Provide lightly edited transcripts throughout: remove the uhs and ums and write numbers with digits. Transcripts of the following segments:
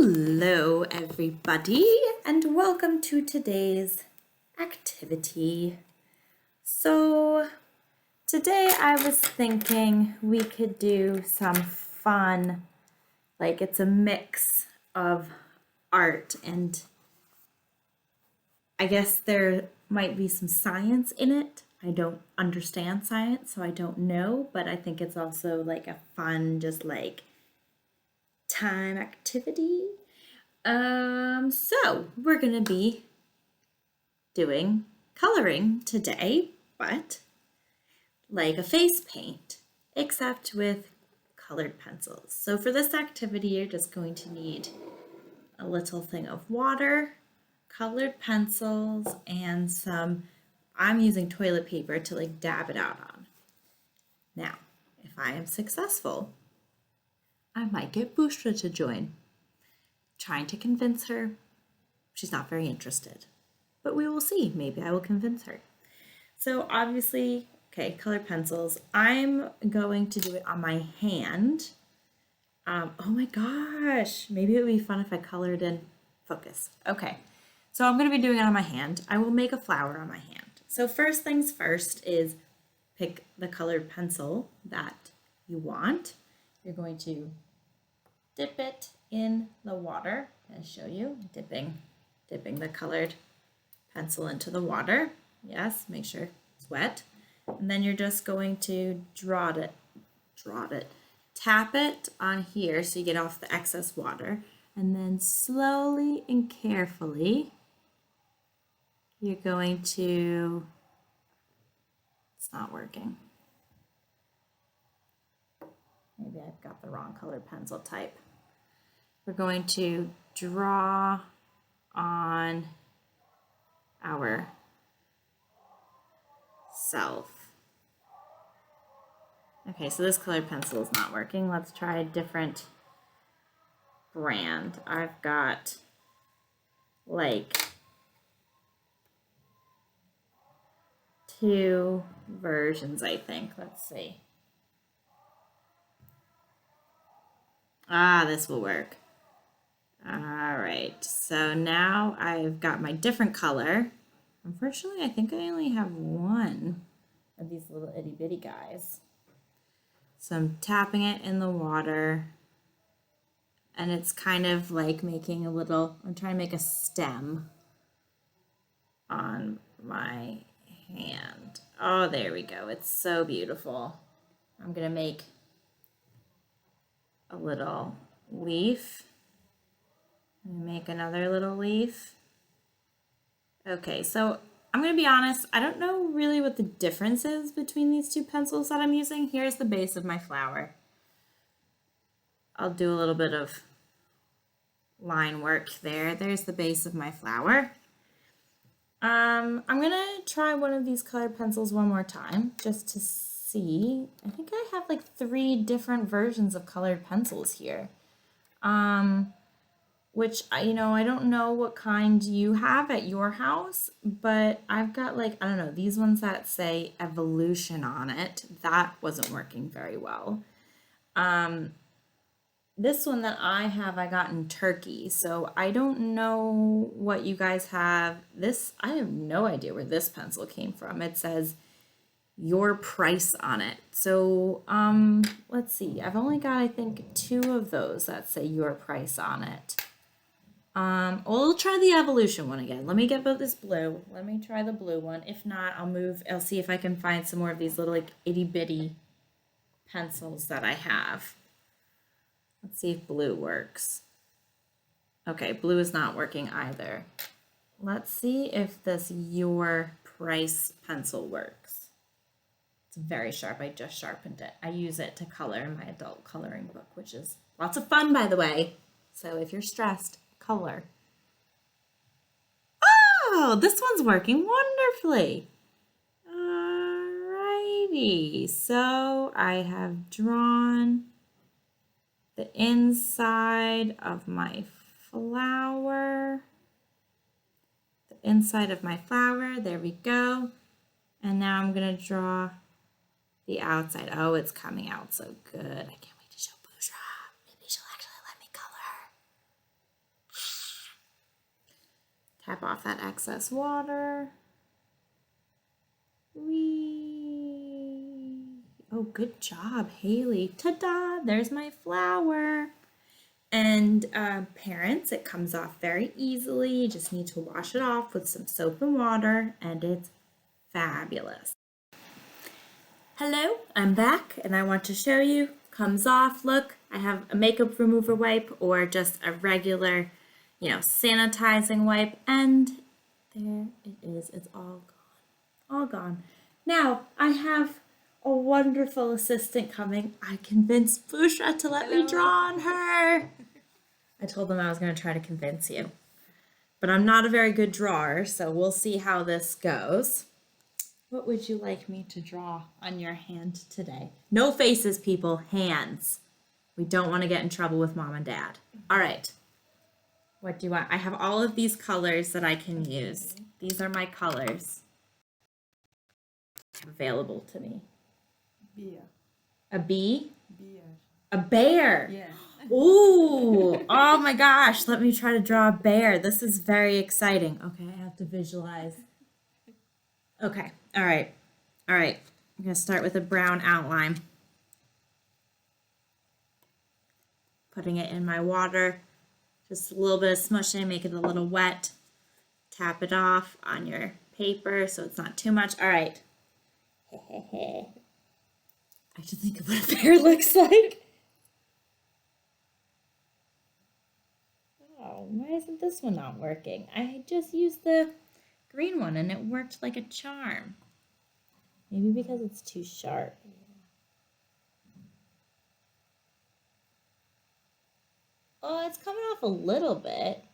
Hello everybody and welcome to today's activity. So today I was thinking we could do some fun, like it's a mix of art and I guess there might be some science in it. I don't understand science, so I don't know, but I think it's also like a fun, just like time activity. So we're gonna be doing coloring today, but like a face paint, except with colored pencils. So for this activity, you're just going to need a little thing of water, colored pencils, and I'm using toilet paper to like dab it out on. Now, if I am successful, I might get Bushra to join. Trying to convince her. She's not very interested, but we will see. Maybe I will convince her. So obviously, okay, colored pencils. I'm going to do it on my hand. Oh my gosh, maybe it would be fun if I colored in focus. Okay, so I'm going to be doing it on my hand. I will make a flower on my hand. So first things first is pick the colored pencil that you want. You're going to dip it in the water. I'll show you dipping the colored pencil into the water. Yes, make sure it's wet. And then you're just going to tap it on here so you get off the excess water. And then slowly and carefully, you're going to, it's not working. Maybe I've got the wrong colored pencil type. We're going to draw on our self. Okay, so this colored pencil is not working. Let's try a different brand. I've got like 2 versions, I think. Let's see. This will work. All right, so now I've got my different color. Unfortunately, I think I only have one of these little itty bitty guys. So I'm tapping it in the water and it's kind of like making a little, I'm trying to make a stem on my hand. Oh, there we go. It's so beautiful. I'm gonna make a little leaf. Make another little leaf. Okay, so I'm going to be honest, I don't know really what the difference is between these 2 pencils that I'm using. Here's the base of my flower. I'll do a little bit of line work there. There's the base of my flower. I'm going to try one of these colored pencils one more time just to see. I think I have like 3 different versions of colored pencils here. Which, I don't know what kind you have at your house, but I've got like, I don't know, these ones that say evolution on it. That wasn't working very well. This one that I have, I got in Turkey, so I don't know what you guys have. I have no idea where this pencil came from. It says your price on it. So, let's see. I've only got, I think, 2 of those that say your price on it. We'll try the evolution one again. Let me get about this blue. Let me try the blue one. If not, I'll see if I can find some more of these little like itty bitty pencils that I have. Let's see if blue works. Okay, blue is not working either. Let's see if this your price pencil works. It's very sharp. I just sharpened it. I use it to color in my adult coloring book, which is lots of fun, by the way. So if you're stressed, color. Oh, this one's working wonderfully. Alrighty, so I have drawn the inside of my flower. The inside of my flower, there we go. And now I'm gonna draw the outside. Oh, it's coming out so good. I can't wait to show Boujra. Maybe she'll actually let me color. Tap off that excess water. Whee! Oh, good job, Haley. Ta-da! There's my flower. And parents, it comes off very easily. You just need to wash it off with some soap and water, and it's fabulous. Hello, I'm back, and I want to show you. Comes off, look, I have a makeup remover wipe or just a regular, sanitizing wipe, and there it is. It's all gone. All gone. Now, I have a wonderful assistant coming. I convinced Bushra to let me draw on her. I told them I was going to try to convince you. But I'm not a very good drawer, so we'll see how this goes. What would you like me to draw on your hand today? No faces, people. Hands. We don't want to get in trouble with mom and dad. All right. What do you want? I have all of these colors that I can use. These are my colors available to me. Bear. A bee? Bear. A bear. Yeah. Ooh, oh my gosh, let me try to draw a bear. This is very exciting. Okay, I have to visualize. Okay, all right. I'm gonna start with a brown outline. Putting it in my water, just a little bit of smushing, make it a little wet. Tap it off on your paper so it's not too much. All right. I have to think of what a bear looks like. Oh, why isn't this one not working? I just used the green one and it worked like a charm. Maybe because it's too sharp. Oh, it's coming off a little bit.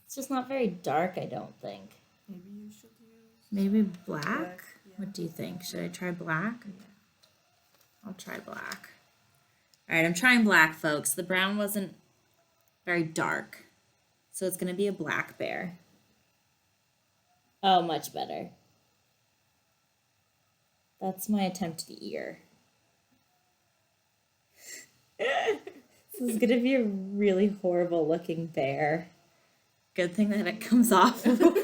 It's just not very dark, I don't think. Maybe you should use... Maybe black? Yeah. What do you think? Should I try black? Yeah. I'll try black. All right, I'm trying black, folks. The brown wasn't very dark. So it's going to be a black bear. Oh, much better. That's my attempt at the ear. This is going to be a really horrible looking bear. Good thing that it comes off with a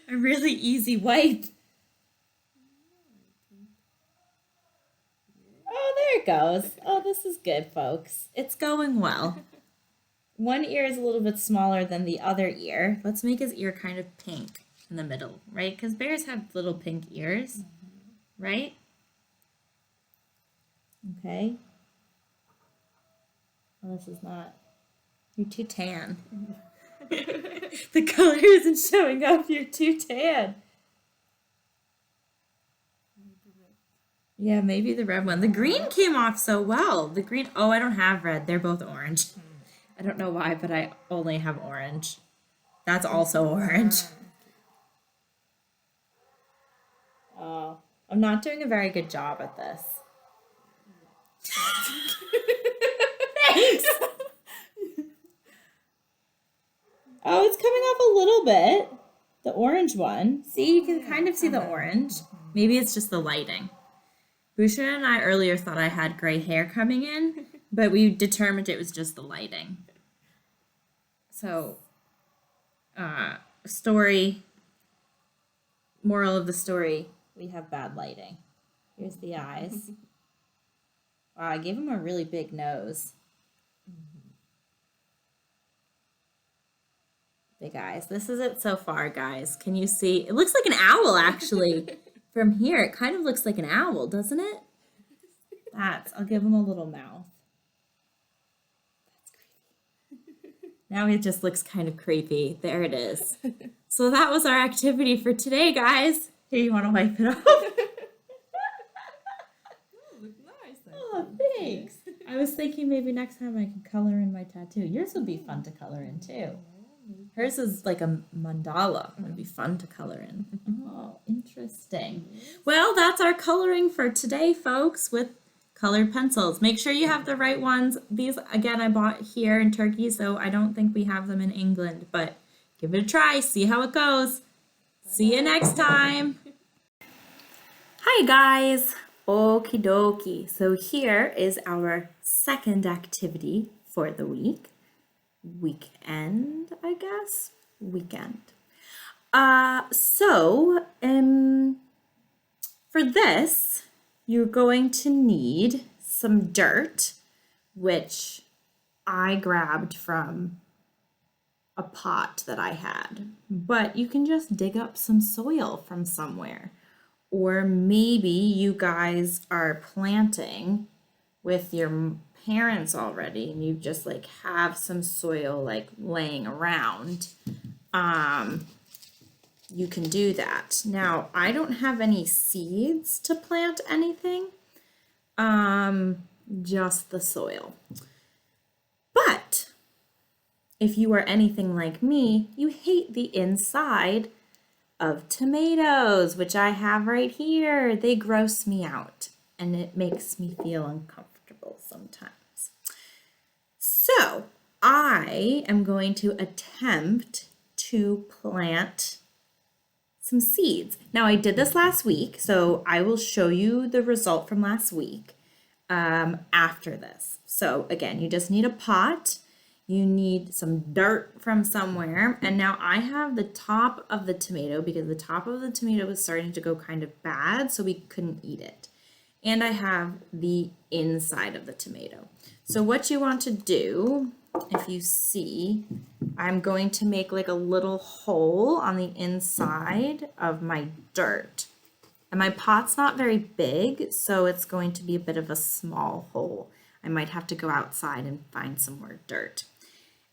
really easy wipe. Oh, there it goes. Oh, this is good, folks. It's going well. One ear is a little bit smaller than the other ear. Let's make his ear kind of pink in the middle, right? Because bears have little pink ears, right? Okay. Well, this is not... You're too tan. The color isn't showing up. You're too tan. Yeah, maybe the red one. The green came off so well. The green... Oh, I don't have red. They're both orange. I don't know why, but I only have orange. That's also orange. Oh, I'm not doing a very good job at this. Thanks. Oh, it's coming off a little bit. The orange one. See, you can kind of see the orange. Maybe it's just the lighting. Bushra and I earlier thought I had gray hair coming in, but we determined it was just the lighting. So, moral of the story, we have bad lighting. Here's the eyes. Wow, I gave him a really big nose. Big eyes. This is it so far, guys. Can you see? It looks like an owl, actually. From here, it kind of looks like an owl, doesn't it? I'll give him a little mouth. That's creepy. Now it just looks kind of creepy. There it is. So that was our activity for today, guys. Here, you want to wipe it off? Oh, look nice. Oh, thanks. I was thinking maybe next time I could color in my tattoo. Yours would be fun to color in, too. Hers is like a mandala. It would be fun to color in. Oh, interesting. Well, that's our coloring for today, folks, with colored pencils. Make sure you have the right ones. These, again, I bought here in Turkey, so I don't think we have them in England, but give it a try. See how it goes. See you next time. Hi, guys. Okie dokie. So here is our second activity for the weekend, I guess. weekend. For this, you're going to need some dirt, which I grabbed from a pot that I had, but you can just dig up some soil from somewhere. Or maybe you guys are planting with your parents already and you just like have some soil like laying around. You can do that. Now, I don't have any seeds to plant anything, just the soil. But if you are anything like me, you hate the inside of tomatoes, which I have right here. They gross me out and it makes me feel uncomfortable sometimes. So I am going to attempt to plant some seeds. Now I did this last week, so I will show you the result from last week after this. So again, you just need a pot, you need some dirt from somewhere, and now I have the top of the tomato because the top of the tomato was starting to go kind of bad, so we couldn't eat it. And I have the inside of the tomato. So what you want to do, if you see, I'm going to make like a little hole on the inside of my dirt. And my pot's not very big, so it's going to be a bit of a small hole. I might have to go outside and find some more dirt.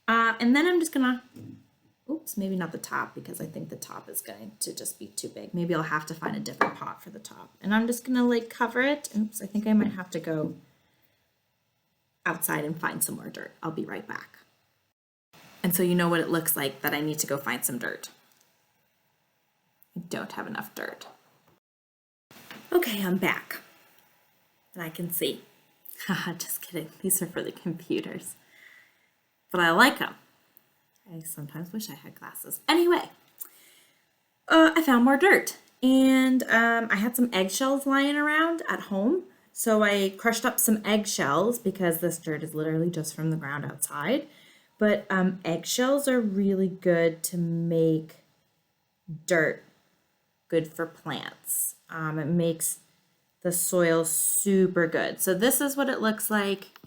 And then I'm just gonna, oops, maybe not the top because I think the top is going to just be too big. Maybe I'll have to find a different pot for the top. And I'm just gonna like cover it. Oops, I think I might have to go outside and find some more dirt. I'll be right back. And so you know what it looks like that I need to go find some dirt. I don't have enough dirt. Okay, I'm back. And I can see. Haha, just kidding. These are for the computers. But I like them. I sometimes wish I had glasses. Anyway, I found more dirt. And I had some eggshells lying around at home. So I crushed up some eggshells because this dirt is literally just from the ground outside. But eggshells are really good to make dirt good for plants. It makes the soil super good. So this is what it looks like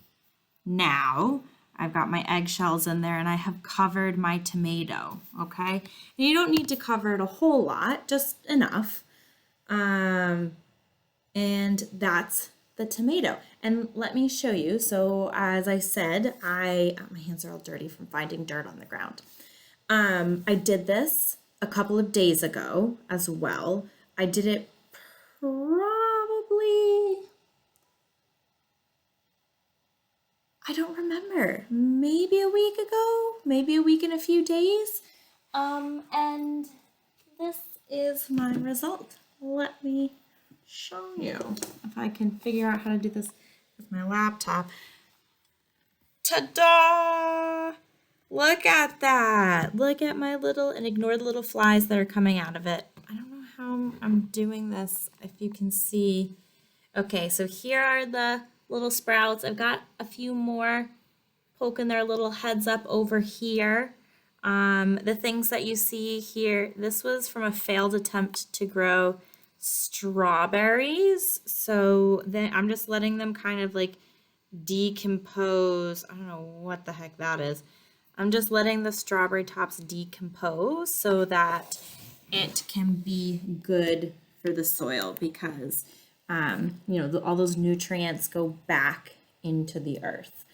now. I've got my eggshells in there and I have covered my tomato, okay? And you don't need to cover it a whole lot, just enough. And that's the tomato. And let me show you. So as I said, my hands are all dirty from finding dirt on the ground. I did this a couple of days ago as well. I did it probably, I don't remember, maybe a week ago, maybe a week and a few days. And this is my result. Let me show you if I can figure out how to do this with my laptop. Ta-da! Look at that. Look at my little, and ignore the little flies that are coming out of it. I don't know how I'm doing this, if you can see. Okay, so here are the little sprouts. I've got a few more poking their little heads up over here. The things that you see here, this was from a failed attempt to grow strawberries. So then I'm just letting them kind of like decompose. I don't know what the heck that is. I'm just letting the strawberry tops decompose so that it can be good for the soil because, all those nutrients go back into the earth.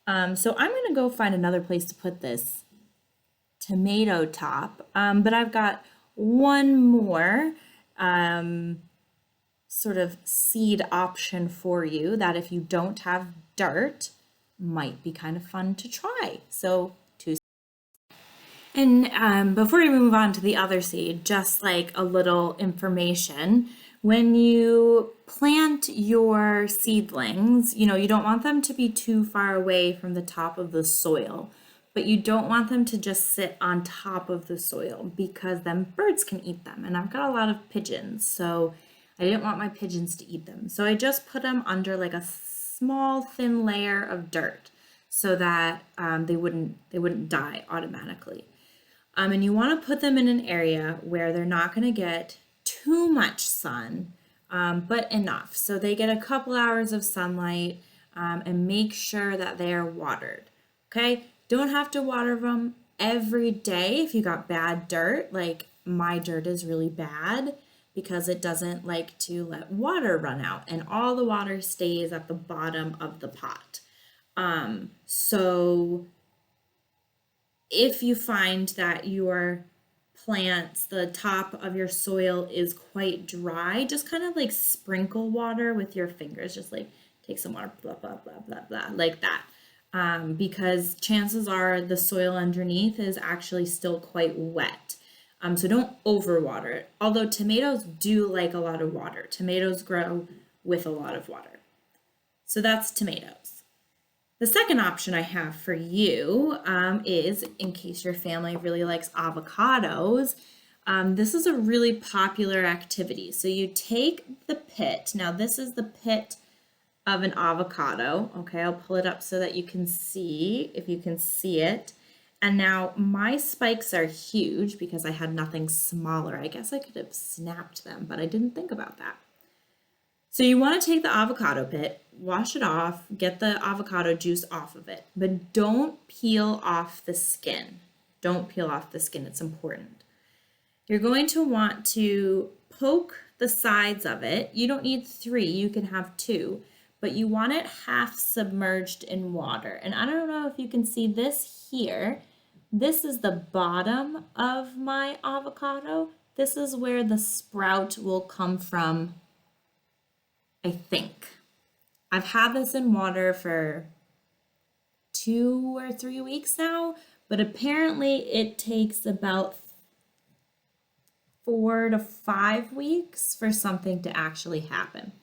So I'm going to go find another place to put this tomato top, but I've got one more sort of seed option for you that if you don't have dirt, might be kind of fun to try. So before we move on to the other seed, just like a little information, when you plant your seedlings, you don't want them to be too far away from the top of the soil, but you don't want them to just sit on top of the soil because then birds can eat them. And I've got a lot of pigeons, so I didn't want my pigeons to eat them. So I just put them under like a small thin layer of dirt so that they wouldn't die automatically. And you want to put them in an area where they're not going to get too much sun, but enough. So they get a couple hours of sunlight, and make sure that they are watered. Okay, don't have to water them every day if you got bad dirt. Like my dirt is really bad because it doesn't like to let water run out, and all the water stays at the bottom of the pot. So if you find that your plants, the top of your soil is quite dry, just kind of like sprinkle water with your fingers, just like take some water, blah, blah, blah, blah, blah, like that. Because chances are the soil underneath is actually still quite wet. So don't overwater it. Although tomatoes do like a lot of water. Tomatoes grow with a lot of water. So that's tomatoes. The second option I have for you is, in case your family really likes avocados, this is a really popular activity. So you take the pit. Now this is the pit of an avocado. Okay, I'll pull it up so that you can see, if you can see it. And now my spikes are huge because I had nothing smaller. I guess I could have snapped them, but I didn't think about that. So you want to take the avocado pit, wash it off, get the avocado juice off of it, but don't peel off the skin. Don't peel off the skin, it's important. You're going to want to poke the sides of it. You don't need 3, you can have 2, but you want it half submerged in water. And I don't know if you can see this here. This is the bottom of my avocado. This is where the sprout will come from, I think. I've had this in water for 2 or 3 weeks now, but apparently it takes about 4 to 5 weeks for something to actually happen.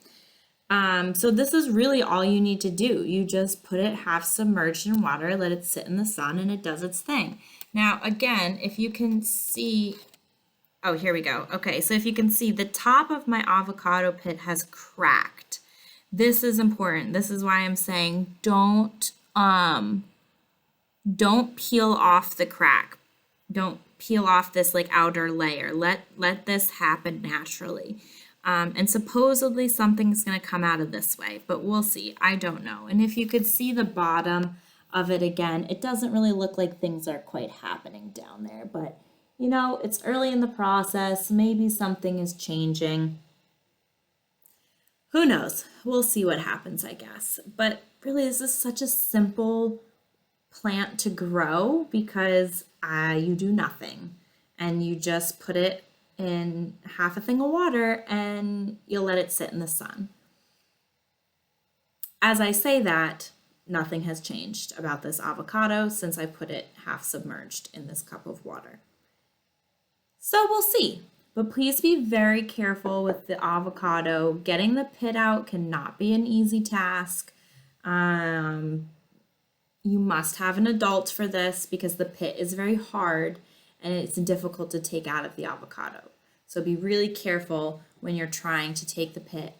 So this is really all you need to do. You just put it half submerged in water, let it sit in the sun, and it does its thing. Now, again, if you can see, oh, here we go. Okay, so if you can see, the top of my avocado pit has cracked. This is important. This is why I'm saying don't peel off the crack. Don't peel off this like outer layer. Let this happen naturally. And supposedly something's going to come out of this way, but we'll see. I don't know. And if you could see the bottom of it again, it doesn't really look like things are quite happening down there, but you know, it's early in the process. Maybe something is changing. Who knows? We'll see what happens, I guess. But really, this is such a simple plant to grow because you do nothing and you just put it in half a thing of water and you'll let it sit in the sun. As I say that, nothing has changed about this avocado since I put it half submerged in this cup of water. So we'll see. But please be very careful with the avocado. Getting the pit out cannot be an easy task. You must have an adult for this because the pit is very hard and it's difficult to take out of the avocado. So be really careful when you're trying to take the pit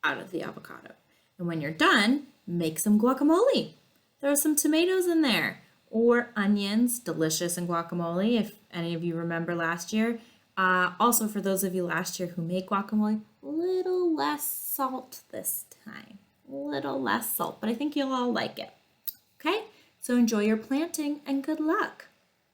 out of the avocado. And when you're done, make some guacamole. Throw some tomatoes in there or onions, delicious in guacamole if any of you remember last year. Also, for those of you last year who make guacamole, a little less salt this time. A little less salt, but I think you'll all like it. Okay, so enjoy your planting and good luck.